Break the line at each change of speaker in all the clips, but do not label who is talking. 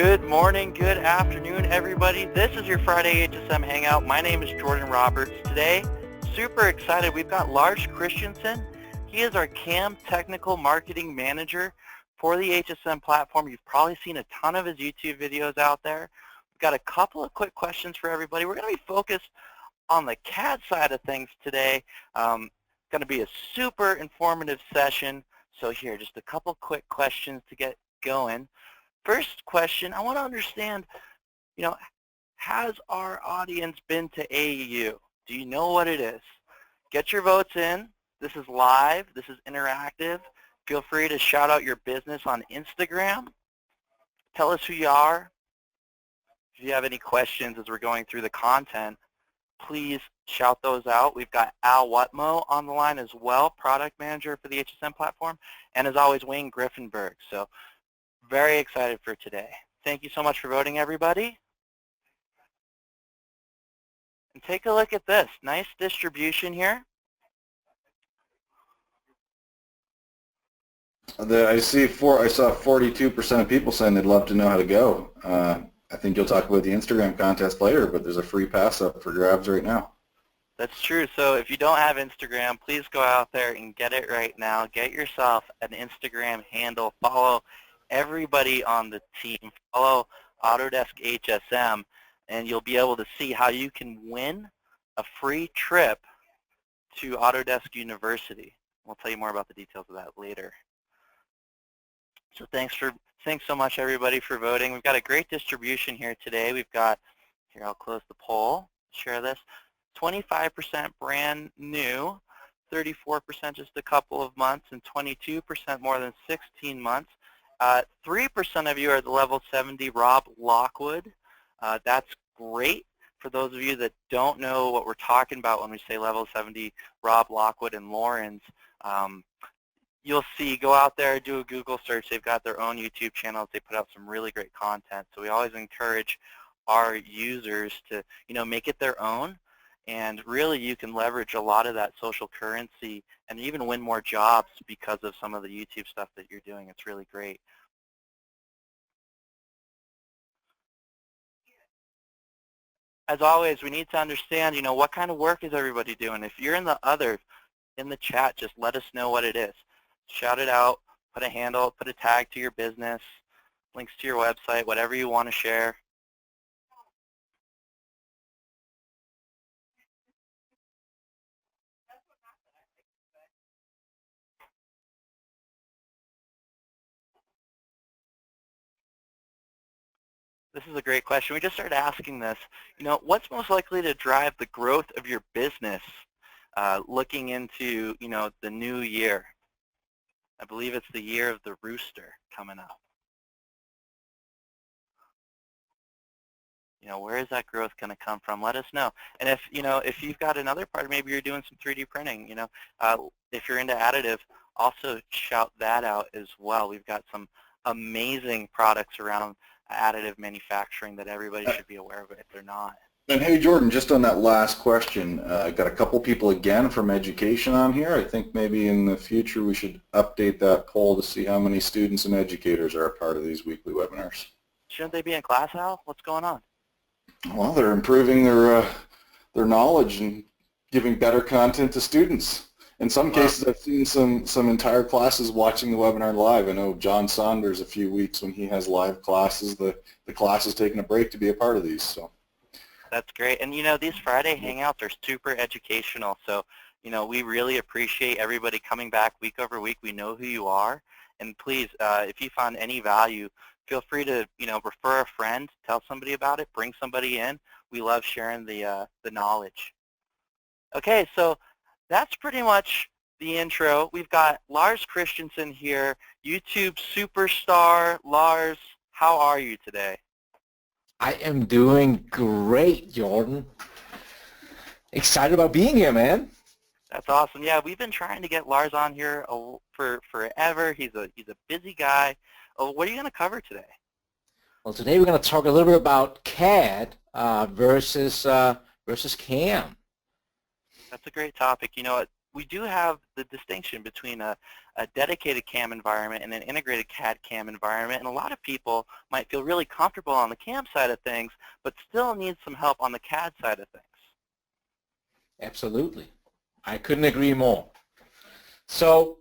Good morning, good afternoon, everybody. This is your Friday HSM Hangout. My name is Jordan Roberts. Today, super excited. We've got Lars Christensen. He is our CAM Technical Marketing Manager for the HSM platform. You've probably seen a ton of his YouTube videos out there. We've got a couple of quick questions for everybody. We're going to be focused on the CAD side of things today. Going to be a super informative session. So here, just a couple quick questions to get going. First question, I want to understand, has our audience been to AEU? Do you know what it is? Get your votes in. This is live. This is interactive. Feel free to shout out your business on Instagram. Tell us who you are. If you have any questions as we're going through the content, please shout those out. We've got Al Whatmo on the line as well, product manager for the HSM platform, and as always, Wayne Griffenberg. So very excited for today. Thank you so much for voting, everybody. And take a look at this. Nice distribution here.
I saw 42% of people saying they'd love to know how to go. I think you'll talk about the Instagram contest later, but there's a free pass up for grabs right now.
That's true. So if you don't have Instagram, please go out there and get it right now. Get yourself an Instagram handle. Follow everybody on the team. Follow Autodesk HSM, and you'll be able to see how you can win a free trip to Autodesk University. We'll tell you more about the details of that later. So thanks so much, everybody, for voting. We've got a great distribution here today. We've got, here, I'll close the poll, share this, 25% brand new, 34% just a couple of months, and 22% more than 16 months. 3% of you are the level 70 Rob Lockwood. That's great. For those of you that don't know what we're talking about when we say level 70 Rob Lockwood and Lawrence, you'll see, go out there, do a Google search. They've got their own YouTube channels. They put out some really great content. So we always encourage our users to, make it their own. And really, you can leverage a lot of that social currency and even win more jobs because of some of the YouTube stuff that you're doing. It's really great. As always, we need to understand, what kind of work is everybody doing? If you're in the chat, just let us know what it is. Shout it out, put a handle, put a tag to your business, links to your website, whatever you want to share. This is a great question. We just started asking this. What's most likely to drive the growth of your business looking into, the new year? I believe it's the year of the rooster coming up. Where is that growth going to come from? Let us know. And if you've got another part, maybe you're doing some 3D printing, if you're into additive, also shout that out as well. We've got some amazing products around additive manufacturing that everybody should be aware of if they're not.
And hey, Jordan, just on that last question, I got a couple people again from education on here. I think maybe in the future we should update that poll to see how many students and educators are a part of these weekly webinars.
Shouldn't they be in class, Al? What's going on?
Well, they're improving their knowledge and giving better content to students. In some cases, I've seen some entire classes watching the webinar live. I know John Saunders, a few weeks when he has live classes, the class is taking a break to be a part of these. So
that's great. And these Friday Hangouts are super educational. So we really appreciate everybody coming back week over week. We know who you are. And please, if you found any value, feel free to refer a friend, tell somebody about it, bring somebody in. We love sharing the knowledge. Okay, so that's pretty much the intro. We've got Lars Christensen here, YouTube superstar. Lars, how are you today?
I am doing great, Jordan. Excited about being here, man.
That's awesome. Yeah, we've been trying to get Lars on here for forever. He's a busy guy. What are you going to cover today?
Well, today we're going to talk a little bit about CAD versus CAM.
That's a great topic. we do have the distinction between a dedicated CAM environment and an integrated CAD CAM environment, and a lot of people might feel really comfortable on the CAM side of things, but still need some help on the CAD side of things.
Absolutely. I couldn't agree more. So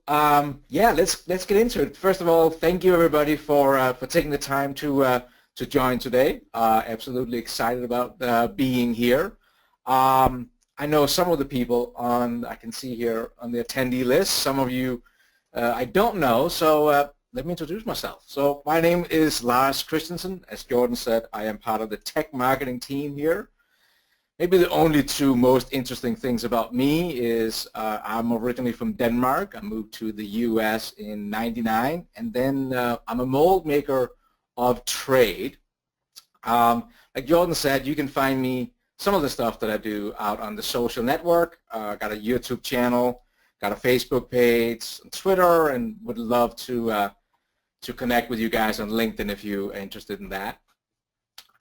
yeah, let's get into it. First of all, thank you everybody for taking the time to join today. Absolutely excited about being here. I know some of the people I can see here on the attendee list. Some of you I don't know, so let me introduce myself. So my name is Lars Christensen. As Jordan said, I am part of the tech marketing team here. Maybe the only two most interesting things about me is I'm originally from Denmark. I moved to the US in '99, and then I'm a mold maker of trade. Like Jordan said, you can find me, some of the stuff that I do, out on the social network. Got a YouTube channel, got a Facebook page, Twitter, and would love to connect with you guys on LinkedIn if you are interested in that.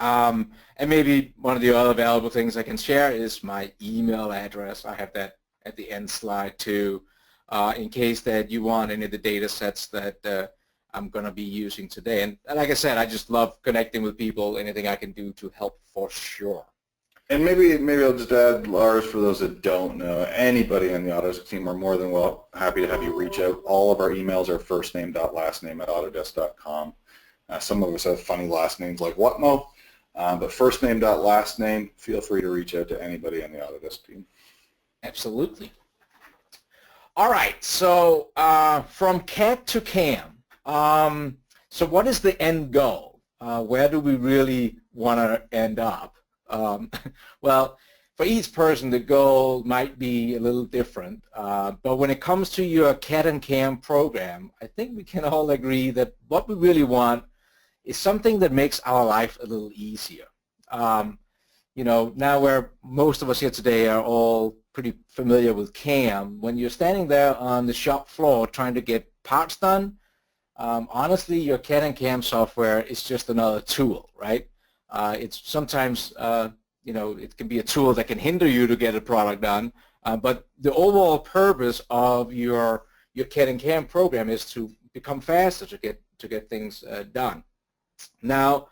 And maybe one of the other valuable things I can share is my email address. I have that at the end slide too, in case that you want any of the data sets that I'm going to be using today. And like I said, I just love connecting with people. Anything I can do to help, for sure.
And maybe I'll just add, Lars, for those that don't know, anybody on the Autodesk team, we're more than happy to have you reach out. All of our emails are firstname.lastname@autodesk.com. Some of us have funny last names like Whatmo. But first name dot last name, feel free to reach out to anybody on the Autodesk team.
Absolutely. All right, so from CAD to CAM. So what is the end goal? Where do we really want to end up? Well, for each person, the goal might be a little different. But when it comes to your CAD and CAM program, I think we can all agree that what we really want is something that makes our life a little easier. You know, now where most of us here today are all pretty familiar with CAM, when you're standing there on the shop floor trying to get parts done, honestly, your CAD and CAM software is just another tool, right? It's sometimes, you know, it can be a tool that can hinder you to get a product done, but the overall purpose of your CAD and CAM program is to become faster, to get things done. Now,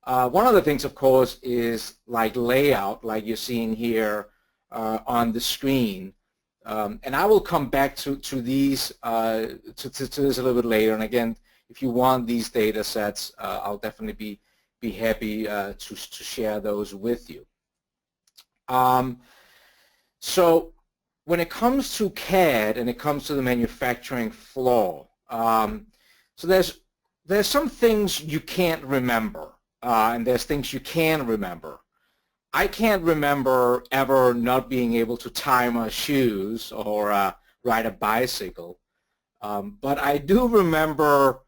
one of the things, of course, is like layout, like you're seeing here on the screen. And I will come back to these to this a little bit later. And again, if you want these data sets, I'll definitely be happy to share those with you. So when it comes to CAD and it comes to the manufacturing floor, so there's some things you can't remember, and there's things you can remember. I can't remember ever not being able to tie my shoes or ride a bicycle, but I do remember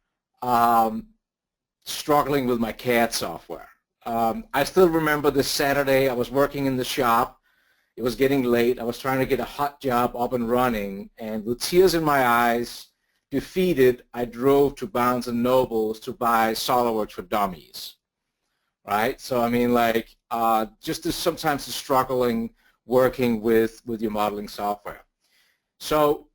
struggling with my CAD software. I still remember this Saturday I was working in the shop. It was getting late. I was trying to get a hot job up and running, and with tears in my eyes, defeated, I drove to Barnes & Nobles to buy SOLIDWORKS for Dummies, right? So I mean, like, just sometimes the struggling working with your modeling software. So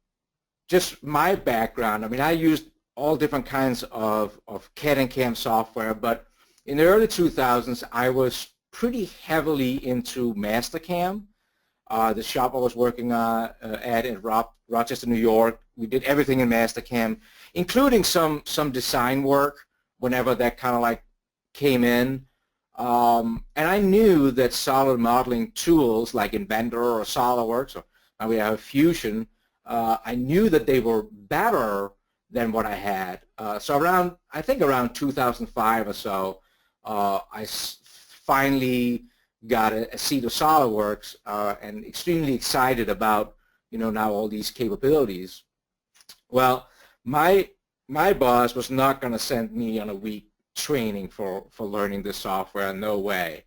just my background, I mean, I used all different kinds of CAD and CAM software, but in the early 2000s, I was pretty heavily into Mastercam. The shop I was working at in Rochester, New York, we did everything in Mastercam, including some design work whenever that kind of like came in. And I knew that solid modeling tools like Inventor or SOLIDWORKS, or now we have Fusion, I knew that they were better than what I had. So I think around 2005 or so, I finally got a seat of SOLIDWORKS and extremely excited about, you know, now all these capabilities. Well, my boss was not going to send me on a week training for learning this software, no way.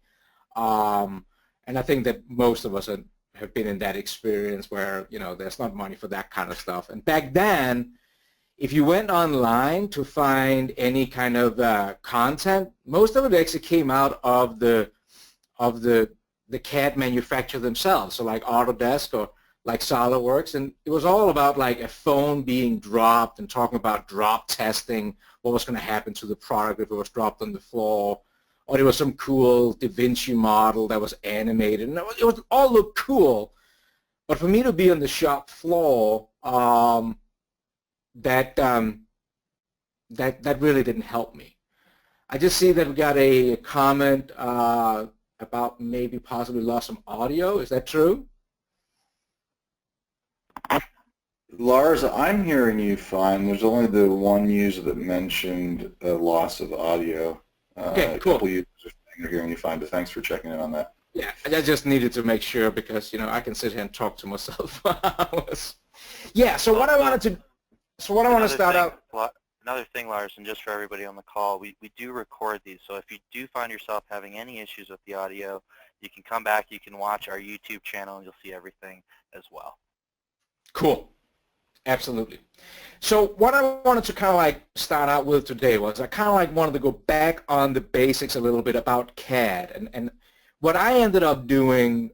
And I think that most of us have been in that experience where, you know, there's not money for that kind of stuff. And back then, if you went online to find any kind of content, most of it actually came out of the CAD manufacturer themselves, so like Autodesk or like SolidWorks, and it was all about like a phone being dropped and talking about drop testing, what was going to happen to the product if it was dropped on the floor, or there was some cool Da Vinci model that was animated, and it was all looked cool. But for me to be on the shop floor, that really didn't help me. I just see that we got a comment about maybe possibly lost some audio. Is that true?
Lars, I'm hearing you fine. There's only the one user that mentioned a loss of audio.
Okay,
a
cool.
couple users are hearing you fine, but thanks for checking in on that.
Yeah, I just needed to make sure because, you know, I can sit here and talk to myself. Yeah, so what I wanted to, start out.
Another thing, Lars, and just for everybody on the call, we do record these, so if you do find yourself having any issues with the audio, you can come back, you can watch our YouTube channel, and you'll see everything as well.
Cool. Absolutely. So what I wanted to kind of like start out with today was I kind of like wanted to go back on the basics a little bit about CAD. And what I ended up doing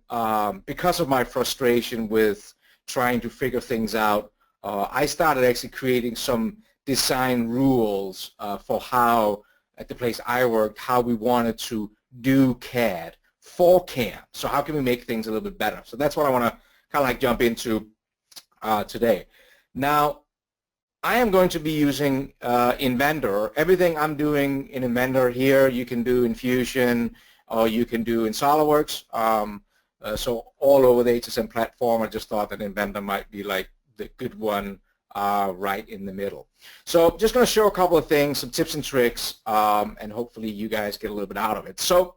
because of my frustration with trying to figure things out, I started actually creating some design rules for how, at the place I worked, how we wanted to do CAD for CAM. So how can we make things a little bit better? So that's what I want to kind of like jump into today. Now, I am going to be using Inventor. Everything I'm doing in Inventor here, you can do in Fusion or you can do in SolidWorks. So all over the HSM platform, I just thought that Inventor might be like the good one right in the middle. So just going to show a couple of things, some tips and tricks, and hopefully you guys get a little bit out of it. So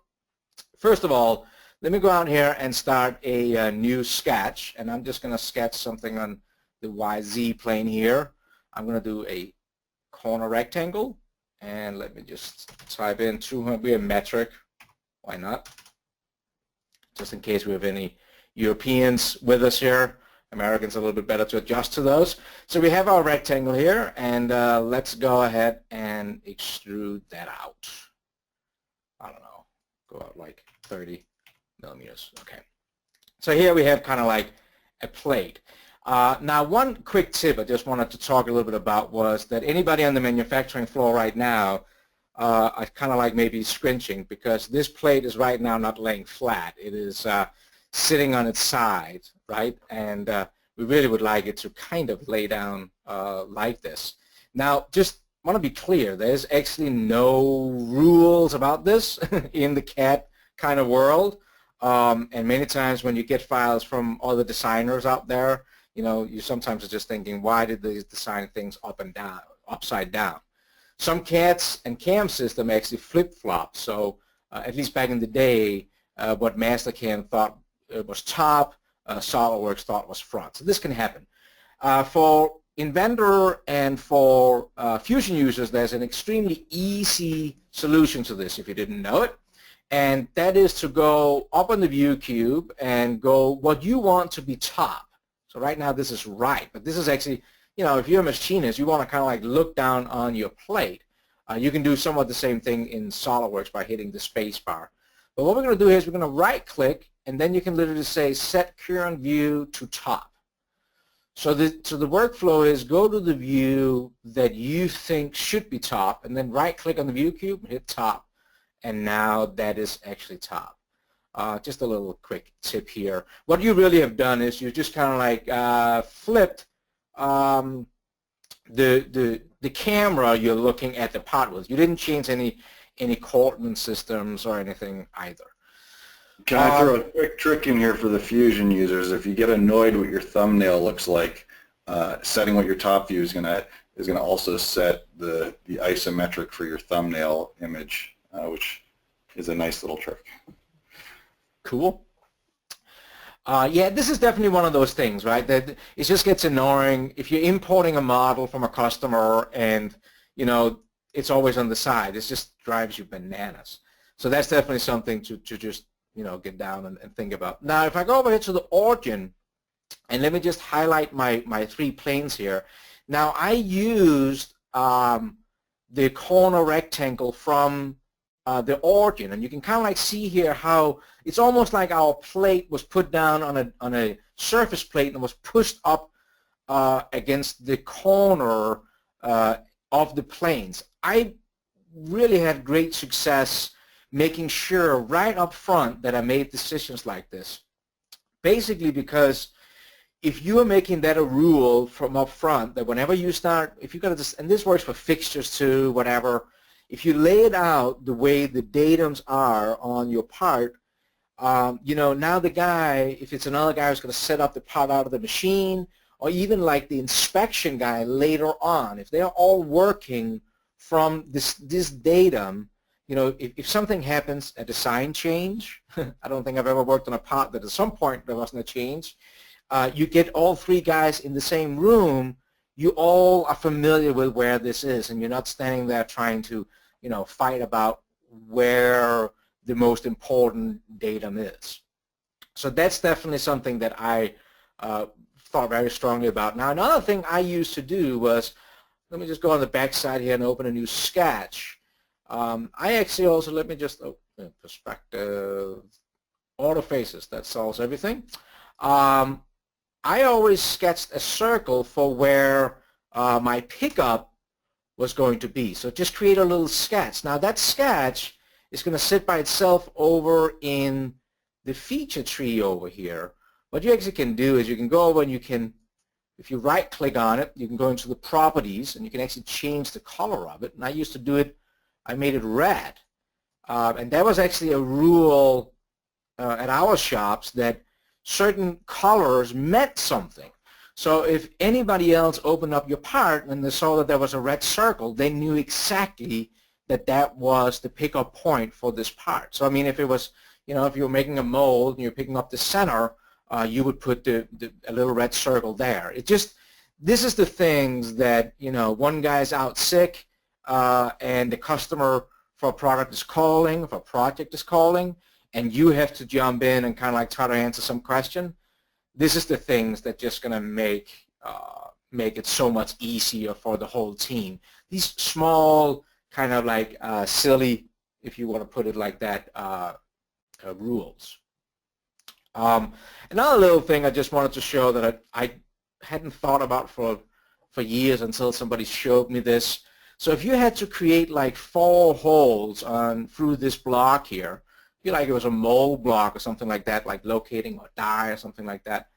first of all, let me go out here and start a new sketch, and I'm just going to sketch something on the YZ plane here. I'm going to do a corner rectangle, and let me just type in 200, we have metric, why not? Just in case we have any Europeans with us here. Americans are a little bit better to adjust to those. So we have our rectangle here, and let's go ahead and extrude that out. I don't know, go out like 30 millimeters. Okay. So here we have kind of like a plate. Now, one quick tip I just wanted to talk a little bit about was that anybody on the manufacturing floor right now, I kind of like maybe scrunching because this plate is right now not laying flat. It is sitting on its side, right? And we really would like it to kind of lay down like this. Now, just want to be clear, there's actually no rules about this in the CAD kind of world. And many times when you get files from other designers out there, you know, you sometimes are just thinking, why did they design things up and down, upside down? Some CADs and CAM system actually flip-flop. So at least back in the day, what Mastercam thought was top, SolidWorks thought was front. So this can happen. For Inventor and for Fusion users, there's an extremely easy solution to this if you didn't know it. And that is to go up on the view cube and go what you want to be top. So right now this is right, but this is actually, you know, if you're a machinist, you want to kind of like look down on your plate. You can do somewhat the same thing in SolidWorks by hitting the space bar. But what we're going to do is we're going to right click, and then you can literally say set current view to top. So the workflow is go to the view that you think should be top, and then right click on the view cube and hit top. And now that is actually top. Just a little quick tip here. What you really have done is you just kind of like flipped the camera you're looking at the part with. You didn't change any coordinate systems or anything either.
Can I throw a quick trick in here for the Fusion users? If you get annoyed what your thumbnail looks like, setting what your top view is going to also set the isometric for your thumbnail image, which is a nice little trick.
Cool. Yeah, this is definitely one of those things, right? That it just gets annoying if you're importing a model from a customer and, you know, it's always on the side. It just drives you bananas. So that's definitely something to just, you know, get down and think about. Now, if I go over here to the origin, and let me just highlight my 3 planes here. Now, I used the corner rectangle from the origin, and you can kind of like see here how it's almost like our plate was put down on a surface plate and was pushed up against the corner of the planes. I really had great success making sure right up front that I made decisions like this. Basically because if you are making that a rule from up front, that whenever you start, if you got this, and this works for fixtures too, whatever, if you lay it out the way the datums are on your part, you know, now the guy, if it's another guy who's going to set up the part out of the machine, or even like the inspection guy later on, if they're all working from this datum, you know, if something happens, a design change, I don't think I've ever worked on a part that at some point there wasn't a change, you get all three guys in the same room, you all are familiar with where this is, and you're not standing there trying to, you know, fight about where the most important datum is. So that's definitely something that I thought very strongly about. Now, another thing I used to do was, let me just go on the back side here and open a new sketch. I actually also, let me just, perspective, auto faces, that solves everything. I always sketched a circle for where my pickup was going to be. So just create a little sketch. Now that sketch is going to sit by itself over in the feature tree over here. What you actually can do is you can go over and you can, if you right click on it, you can go into the properties and you can actually change the color of it. And I used to do it, I made it red. And that was actually a rule at our shops that certain colors meant something. So if anybody else opened up your part and they saw that there was a red circle, they knew exactly that that was the pickup point for this part. So I mean, if it was, you know, if you were making a mold and you're picking up the center, you would put a little red circle there. It just, this is the things that, you know, one guy's out sick and the customer for a product is calling, for a project is calling, and you have to jump in and kind of like try to answer some question. This is the things that just going to make it so much easier for the whole team. These small kind of like silly, if you want to put it like that, rules. Another little thing I just wanted to show that I hadn't thought about for years until somebody showed me this. So if you had to create like 4 holes through this block here, feel like it was a mold block or something like that, like locating or die or something like that,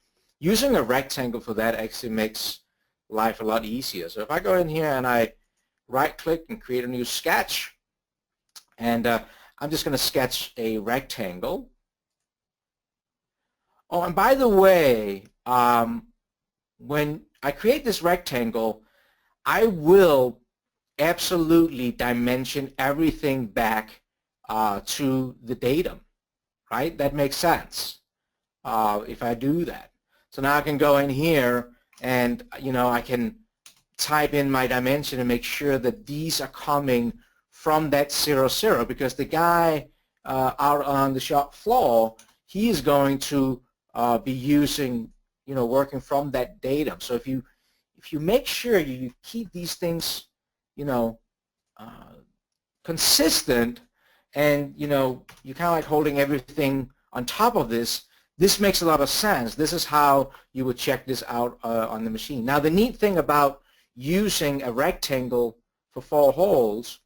using a rectangle for that actually makes life a lot easier. So if I go in here and I right click and create a new sketch, and I'm just going to sketch a rectangle. Oh, and by the way, when I create this rectangle, I will absolutely dimension everything back to the datum, right? That makes sense if I do that. So now I can go in here and, you know, I can type in my dimension and make sure that these are coming from that 0, 0, because the guy out on the shop floor, he is going to be using, you know, working from that datum. So if you make sure you keep these things, you know, consistent, and, you know, you're kind of like holding everything on top of this, this makes a lot of sense. This is how you would check this out on the machine. Now, the neat thing about using a rectangle for 4 holes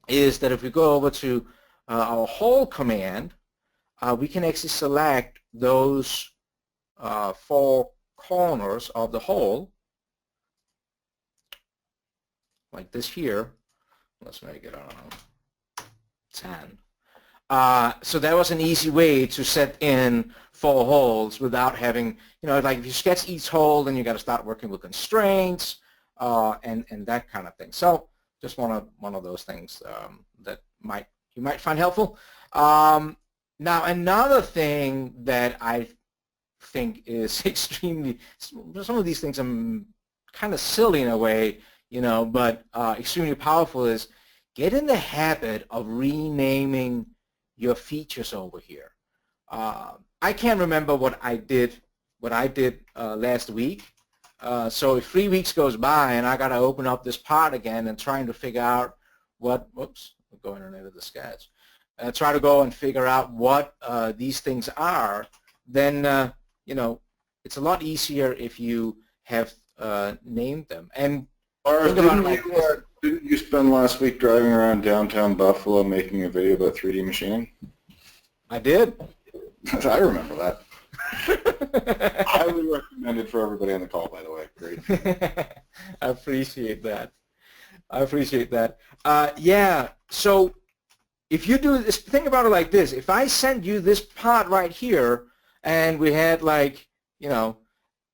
is that if we go over to our hole command, we can actually select those 4 corners of the hole, like this here. Let's make it 10. So that was an easy way to set in 4 holes without having, you know, like if you sketch each hole, then you got to start working with constraints and that kind of thing. So just one of those things that you might find helpful. Now another thing that I think is extremely, some of these things are kind of silly in a way, you know, but extremely powerful, is get in the habit of renaming your features over here. I can't remember what I did last week. So if 3 weeks goes by and I got to open up this part again and trying to figure out what, whoops, Go in and edit the sketch. Try to go and figure out what these things are. Then you know, it's a lot easier if you have named them. And
Lars,
think about it like this.
didn't you spend last week driving around downtown Buffalo making a video about 3D machining?
I did.
I remember that. Highly recommended for everybody on the call, by the way. Great.
I appreciate that. I appreciate that. Yeah, so if you do this, think about it like this. If I send you this part right here and we had like, you know,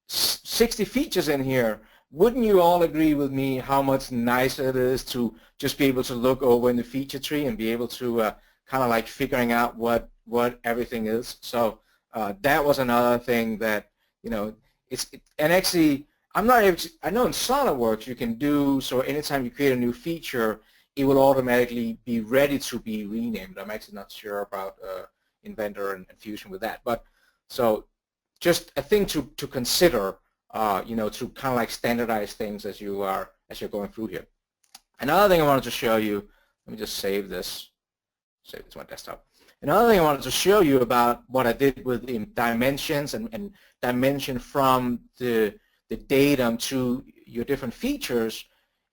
60 features in here, wouldn't you all agree with me how much nicer it is to just be able to look over in the feature tree and be able to kind of like figuring out what everything is? So that was another thing that, you know, and actually I know in SolidWorks you can do, so anytime you create a new feature, it will automatically be ready to be renamed. I'm actually not sure about Inventor and Fusion with that, but so just a thing to consider, you know, to kind of like standardize things as you're going through here. Another thing I wanted to show you, let me just save this to my desktop. Another thing I wanted to show you about what I did with the dimensions and dimension from the datum to your different features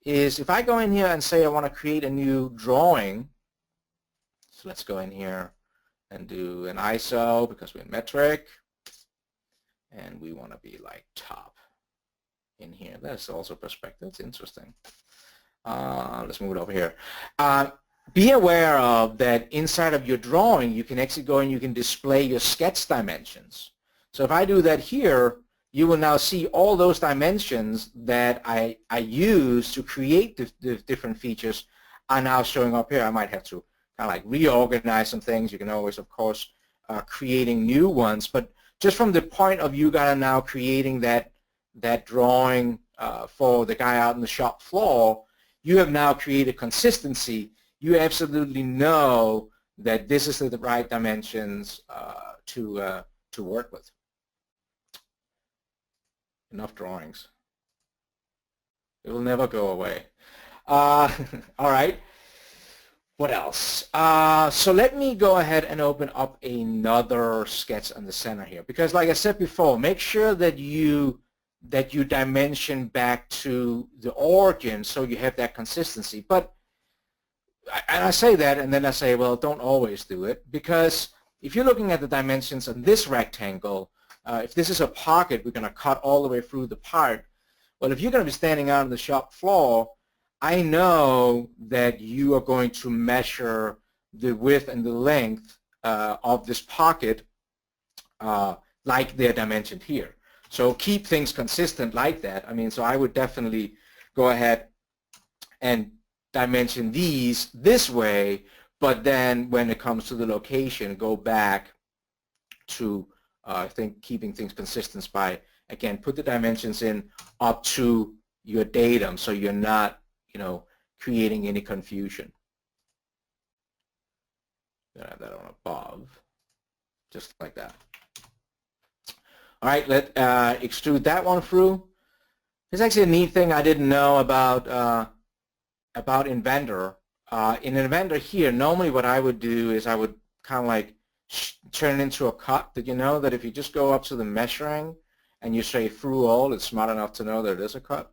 is if I go in here and say I want to create a new drawing, so let's go in here and do an ISO because we're in metric, and we want to be like top in here. That's also perspective. That's interesting. Let's move it over here. Be aware of that inside of your drawing, you can actually go and you can display your sketch dimensions. So if I do that here, you will now see all those dimensions that I use to create the different features are now showing up here. I might have to kind of like reorganize some things. You can always, of course, creating new ones. But just from the point of view that I'm now creating that drawing for the guy out on the shop floor, you have now created consistency. You absolutely know that this is the right dimensions to work with. Enough drawings. It will never go away. All right. What else? So let me go ahead and open up another sketch on the center here, because like I said before, make sure that you dimension back to the origin so you have that consistency. But and I say that, and then I say, well, don't always do it, because if you're looking at the dimensions on this rectangle, if this is a pocket, we're going to cut all the way through the part. Well, if you're going to be standing out on the shop floor, I know that you are going to measure the width and the length of this pocket like they're dimensioned here. So keep things consistent like that. I mean, so I would definitely go ahead and dimension these this way, but then when it comes to the location, go back to I think keeping things consistent by, again, put the dimensions in up to your datum so you're not, you know, creating any confusion. Have that on above, just like that. All right, let extrude that one through. There's actually a neat thing I didn't know about Inventor. In Inventor here, normally what I would do is I would kind of like turn it into a cut. Did you know that if you just go up to the measuring and you say through all, it's smart enough to know that it is a cut?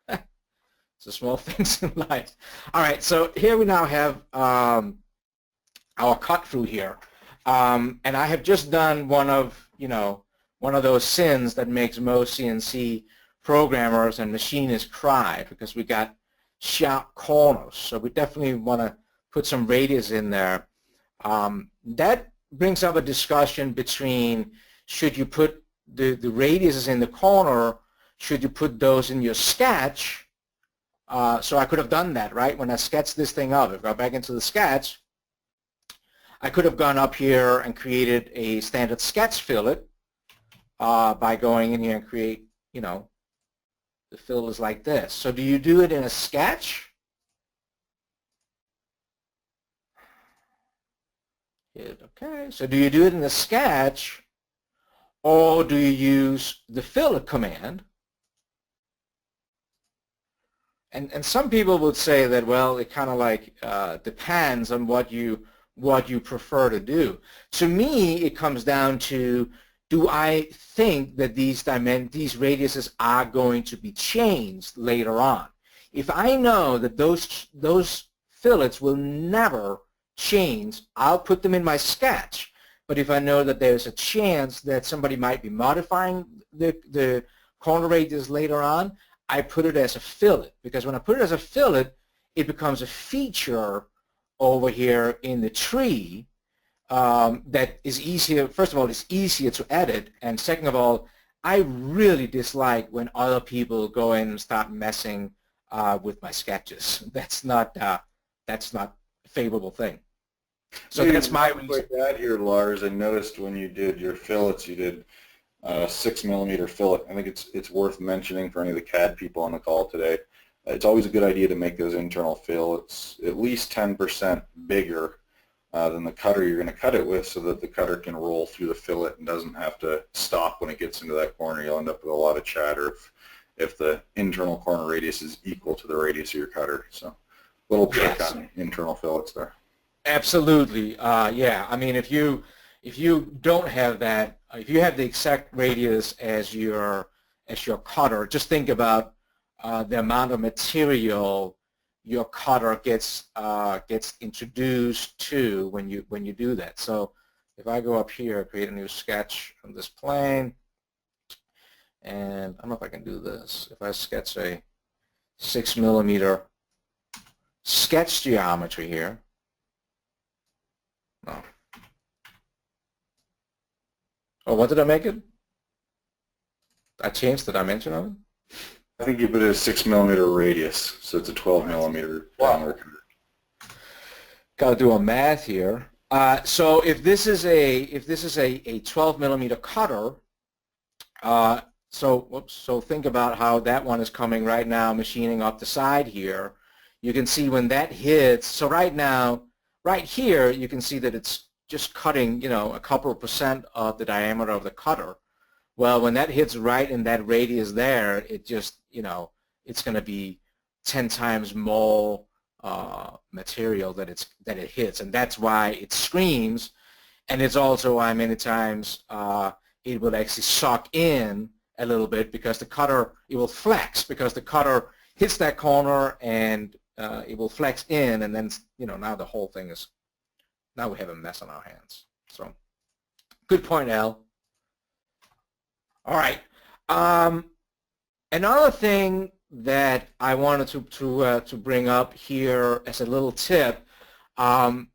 It's the small things in life. All right, so here we now have our cut through here. And I have just done one of those sins that makes most CNC programmers and machinists cry, because we got sharp corners. So we definitely want to put some radius in there. That brings up a discussion between, should you put the radiuses in the corner, should you put those in your sketch? So I could have done that, right? When I sketched this thing up, if I go back into the sketch, I could have gone up here and created a standard sketch fillet by going in here and create, you know, the fillet is like this. So do you do it in a sketch? Okay, so do you do it in the sketch, or do you use the fillet command? And some people would say that, well, it kind of like depends on what you prefer to do. To me, it comes down to, do I think that these radiuses are going to be changed later on? If I know that those fillets will never change, I'll put them in my sketch. But if I know that there's a chance that somebody might be modifying the corner radius later on, I put it as a fillet, because when I put it as a fillet, it becomes a feature over here in the tree that is easier. First of all, it's easier to edit, and second of all, I really dislike when other people go in and start messing with my sketches. That's not a favorable thing. So
Maybe
that's my reason.
Like that here, Lars, I noticed when you did your fillets, you did 6mm fillet. I think it's worth mentioning for any of the CAD people on the call today. It's always a good idea to make those internal fillets at least 10% bigger than the cutter you're going to cut it with, so that the cutter can roll through the fillet and doesn't have to stop when it gets into that corner. You'll end up with a lot of chatter if the internal corner radius is equal to the radius of your cutter. So little trick on internal fillets there.
Absolutely, yeah. I mean, if you don't have that, if you have the exact radius as your cutter, just think about the amount of material your cutter gets introduced to when you do that. So if I go up here, create a new sketch on this plane, and I don't know if I can do this. If I sketch a 6mm sketch geometry here. No. Oh, what did I make it? I changed the dimension of it?
I think you put a 6mm radius, so it's a 12mm diameter.
Got to do a math here. So if this is a 12mm cutter, so think about how that one is coming right now, machining up the side here. You can see when that hits. So right now, right here, you can see that it's just cutting, a couple of percent of the diameter of the cutter. Well, when that hits right in that radius there, it just, it's going to be 10 times more material that it hits, and that's why it screams. And it's also why many times it will actually suck in a little bit, because the cutter, it will flex, because the cutter hits that corner and it will flex in, and then, now the whole thing is, now we have a mess on our hands. So, good point, Al. All right. Another thing that I wanted to bring up here as a little tip, not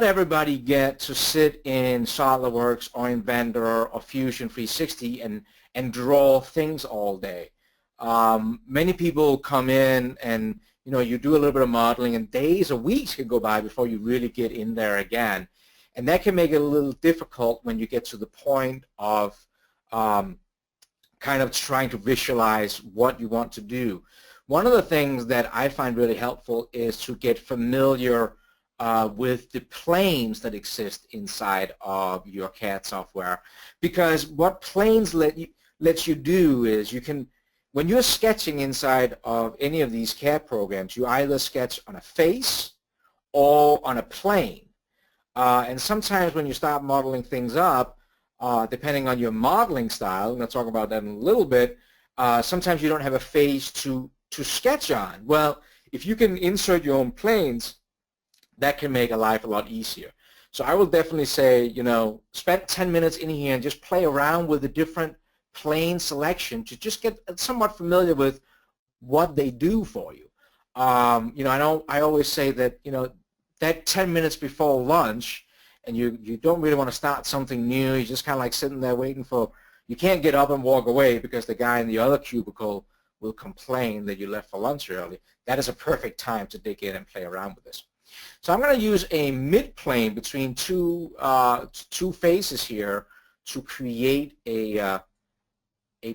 everybody gets to sit in SolidWorks or Inventor or Fusion 360 and draw things all day. Many people come in and you do a little bit of modeling, and days or weeks can go by before you really get in there again. And that can make it a little difficult when you get to the point of kind of trying to visualize what you want to do. One of the things that I find really helpful is to get familiar with the planes that exist inside of your CAD software, because what planes lets you do is you can, when you're sketching inside of any of these CAD programs, you either sketch on a face or on a plane. And sometimes when you start modeling things up, depending on your modeling style, and I'll talk about that in a little bit, sometimes you don't have a face to sketch on. Well, if you can insert your own planes, that can make life a lot easier. So I will definitely say, spend 10 minutes in here and just play around with the different plane selection to just get somewhat familiar with what they do for you. I always say that, that 10 minutes before lunch, and you don't really want to start something new, you're just kind of like sitting there waiting for, you can't get up and walk away because the guy in the other cubicle will complain that you left for lunch early. That is a perfect time to dig in and play around with this. So I'm going to use a mid-plane between two faces here to create a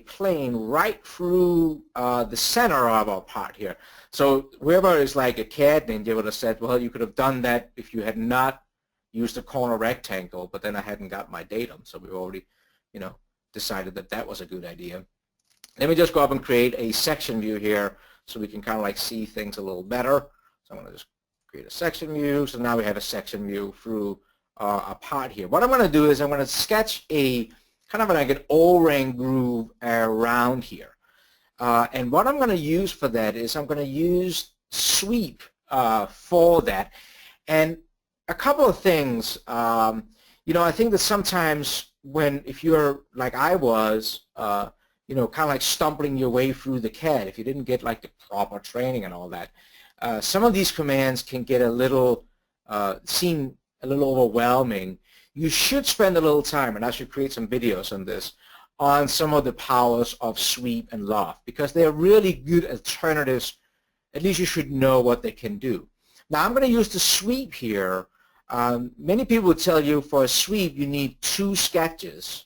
plane right through the center of our part here. So whoever is like a CAD ninja would have said, well, you could have done that if you had not used a corner rectangle, but then I hadn't got my datum, so we've already, decided that that was a good idea. Let me just go up and create a section view here so we can kind of like see things a little better. So I'm going to just create a section view. So now we have a section view through a part here. What I'm going to do is I'm going to sketch a kind of like an O-ring groove around here. And what I'm going to use for that is I'm going to use sweep for that. And a couple of things, you know, I think that sometimes if you're like I was, you know, kind of like stumbling your way through the CAD, if you didn't get like the proper training and all that, some of these commands can get a little, seem a little overwhelming. You should spend a little time, and I should create some videos on this, on some of the powers of sweep and loft, because they are really good alternatives. At least you should know what they can do. Now I'm going to use the sweep here. Many people would tell you for a sweep you need 2 sketches.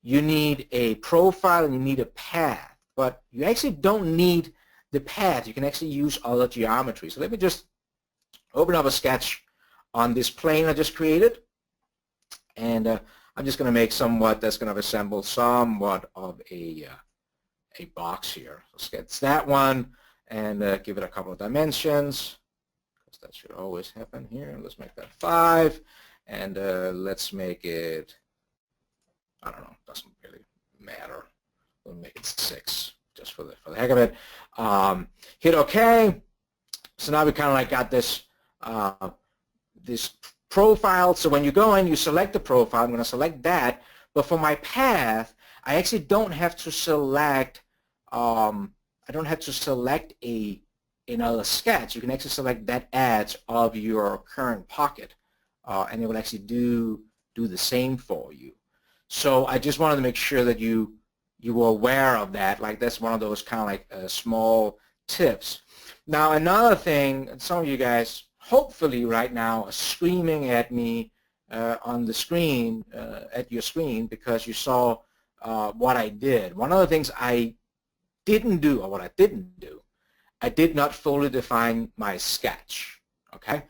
You need a profile and you need a path, but you actually don't need the path. You can actually use other geometry. So let me just open up a sketch on this plane I just created, and I'm just going to make that's going to resemble somewhat of a box here. Let's sketch that one and give it a couple of dimensions, because that should always happen here. Let's make that 5, and let's make it, I don't know, doesn't really matter. We'll make it 6 just for the heck of it. Hit OK. So now we kind of like got this this profile. So when you go in, you select the profile. I'm going to select that. But for my path, I actually don't have to select. I don't have to select another sketch. You can actually select that edge of your current pocket, and it will actually do the same for you. So I just wanted to make sure that you were aware of that. Like that's one of those kind of like small tips. Now another thing, some of you guys hopefully right now are screaming at me on the screen, at your screen, because you saw what I did. One of the things I didn't do, or what I didn't do, I did not fully define my sketch. Okay,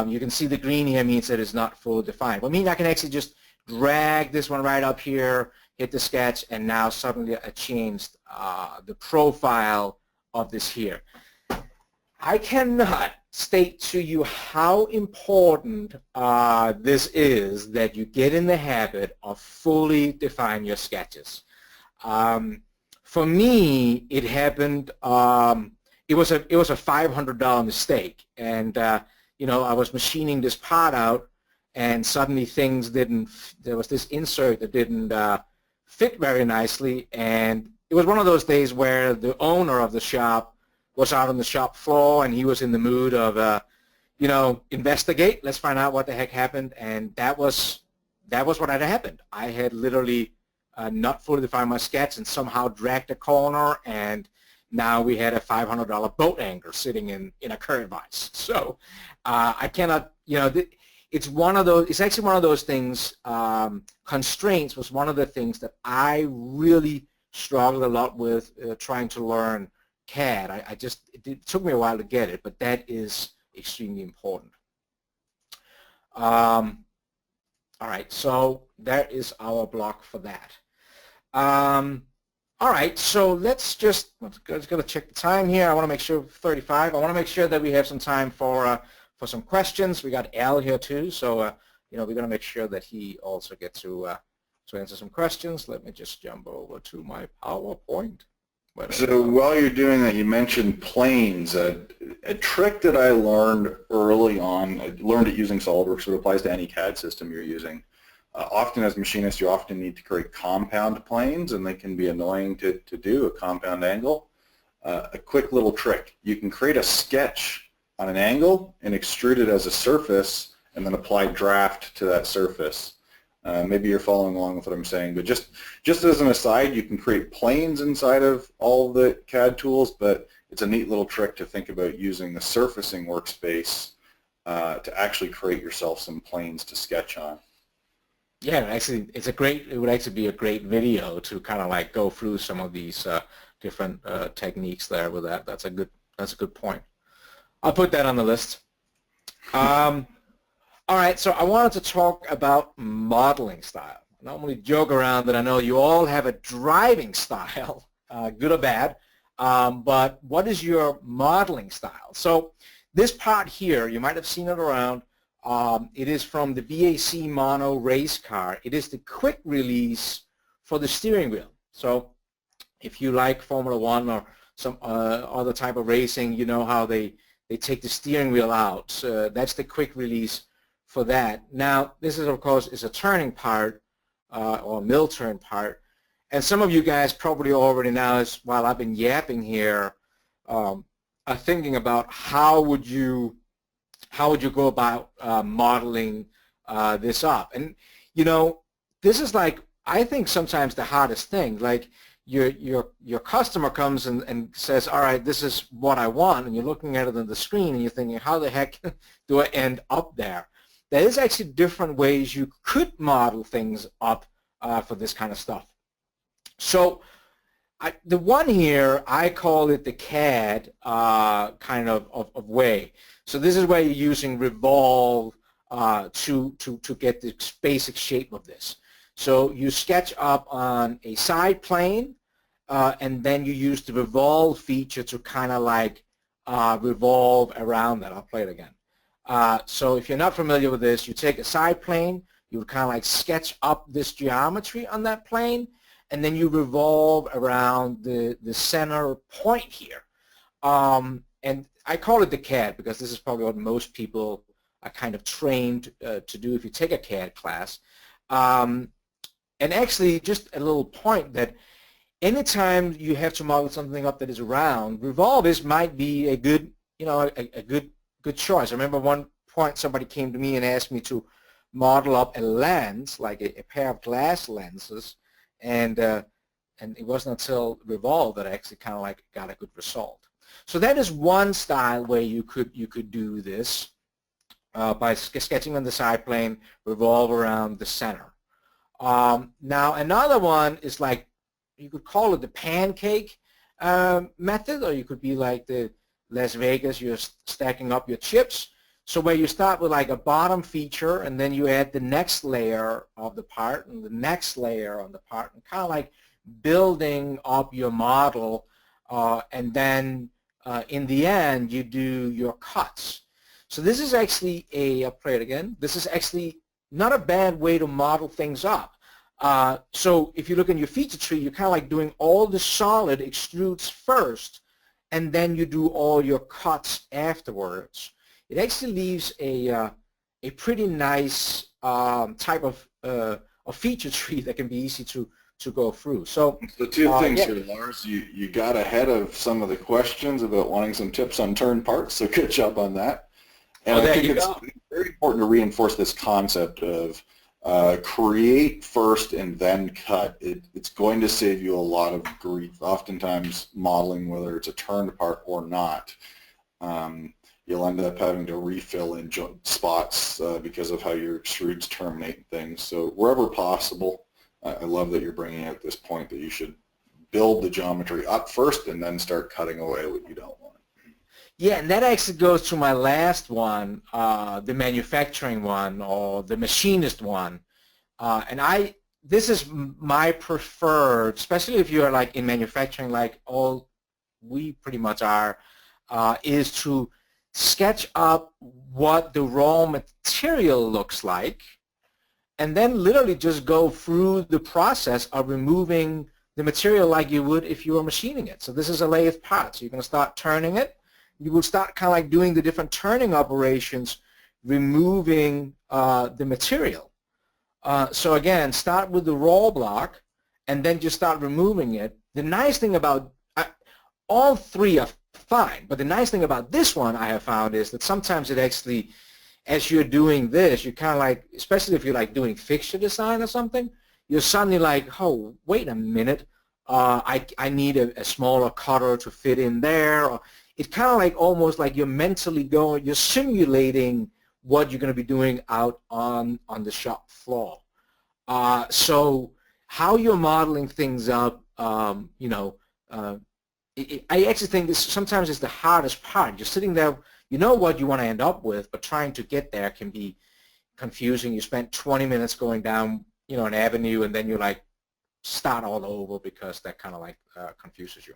you can see the green here means that it's not fully defined. Well, I mean I can actually just drag this one right up here, hit the sketch, and now suddenly I changed the profile of this here. I cannot state to you how important this is, that you get in the habit of fully define your sketches. For me, it happened. It was a $500 mistake, and you know, I was machining this part out, and suddenly things didn't. There was this insert that didn't fit very nicely, and it was one of those days where the owner of the shop was out on the shop floor, and he was in the mood of, you know, investigate. Let's find out what the heck happened, and that was what had happened. I had literally not fully defined my sketch and somehow dragged a corner, and now we had a $500 boat anchor sitting in a curve vise. So I cannot, you know, it's one of those. It's actually one of those things. Constraints was one of the things that I really struggled a lot with trying to learn CAD. It took me a while to get it, but that is extremely important. All right, so that is our block for that. All right, so let's just check the time here. I want to make sure 35. I want to make sure that we have some time for some questions. We got Al here too, so you know, we're going to make sure that he also gets to answer some questions. Let me just jump over to my PowerPoint.
So while you're doing that, you mentioned planes. A trick that I learned early on, I learned it using SOLIDWORKS, so it applies to any CAD system you're using. Often as machinists, you often need to create compound planes, and they can be annoying to do, a compound angle. A quick little trick. You can create a sketch on an angle and extrude it as a surface, and then apply draft to that surface. Maybe you're following along with what I'm saying, but just as an aside, you can create planes inside of all the CAD tools, but it's a neat little trick to think about using the surfacing workspace to actually create yourself some planes to sketch on.
Yeah, actually, it would actually be a great video to kind of like go through some of these different techniques there with that. That's a good point. I'll put that on the list. All right, so I wanted to talk about modeling style. I normally joke around that I know you all have a driving style, good or bad, but what is your modeling style? So this part here, you might have seen it around. It is from the BAC Mono race car. It is the quick release for the steering wheel. So if you like Formula One or some other type of racing, you know how they take the steering wheel out. That's the quick release for that. Now, this is, of course, is a turning part or mill turn part. And some of you guys probably already now, while I've been yapping here, are thinking about how would you go about modeling this up. And, you know, this is like, I think sometimes the hardest thing. Like your customer comes and says, all right, this is what I want, and you're looking at it on the screen and you're thinking, how the heck do I end up there? There is actually different ways you could model things up for this kind of stuff. So the one here, I call it the CAD kind of way. So this is where you're using revolve to get the basic shape of this. So you sketch up on a side plane, and then you use the revolve feature to kind of like revolve around that. I'll play it again. So if you're not familiar with this, you take a side plane, you would kind of like sketch up this geometry on that plane, and then you revolve around the center point here. And I call it the CAD because this is probably what most people are kind of trained to do if you take a CAD class. And actually, just a little point that anytime you have to model something up that is round, revolve might be a good, you know, a good choice. I remember one point somebody came to me and asked me to model up a lens, like a pair of glass lenses, and it wasn't until revolve that I actually kind of like got a good result. So that is one style where you could do this by sketching on the side plane, revolve around the center. Now another one is like, you could call it the pancake method, or you could be like the Las Vegas, you're stacking up your chips. So where you start with like a bottom feature, and then you add the next layer of the part and the next layer on the part, and kind of like building up your model, and then in the end you do your cuts. So this is actually I'll play it again. This is actually not a bad way to model things up. So if you look in your feature tree, you're kind of like doing all the solid extrudes first, and then you do all your cuts afterwards. It actually leaves a pretty nice type of feature tree that can be easy to go through. So
the two things here, Lars, you got ahead of some of the questions about wanting some tips on turn parts, so good job on that. And I think it's very important to reinforce this concept of create first and then cut. It's going to save you a lot of grief. Oftentimes modeling, whether it's a turned part or not, you'll end up having to refill in spots because of how your extrudes terminate things. So wherever possible, I love that you're bringing out this point that you should build the geometry up first and then start cutting away what you don't want.
Yeah, and that actually goes to my last one, the manufacturing one or the machinist one. And this is my preferred, especially if you're like in manufacturing, like all we pretty much are, is to sketch up what the raw material looks like, and then literally just go through the process of removing the material like you would if you were machining it. So this is a lathe part. So you're going to start turning it. You will start kind of like doing the different turning operations, removing the material. So again, start with the raw block, and then just start removing it. The nice thing about all three are fine, but the nice thing about this one I have found is that sometimes it actually, as you're doing this, you kind of like, especially if you're like doing fixture design or something, you're suddenly like, oh, wait a minute, I need a smaller cutter to fit in there. Or it's kind of like almost like you're mentally going, you're simulating what you're going to be doing out on the shop floor. So how you're modeling things up, you know, I actually think this sometimes is the hardest part. You're sitting there, you know what you want to end up with, but trying to get there can be confusing. You spent 20 minutes going down, you know, an avenue, and then you're like, start all over, because that kind of like confuses you.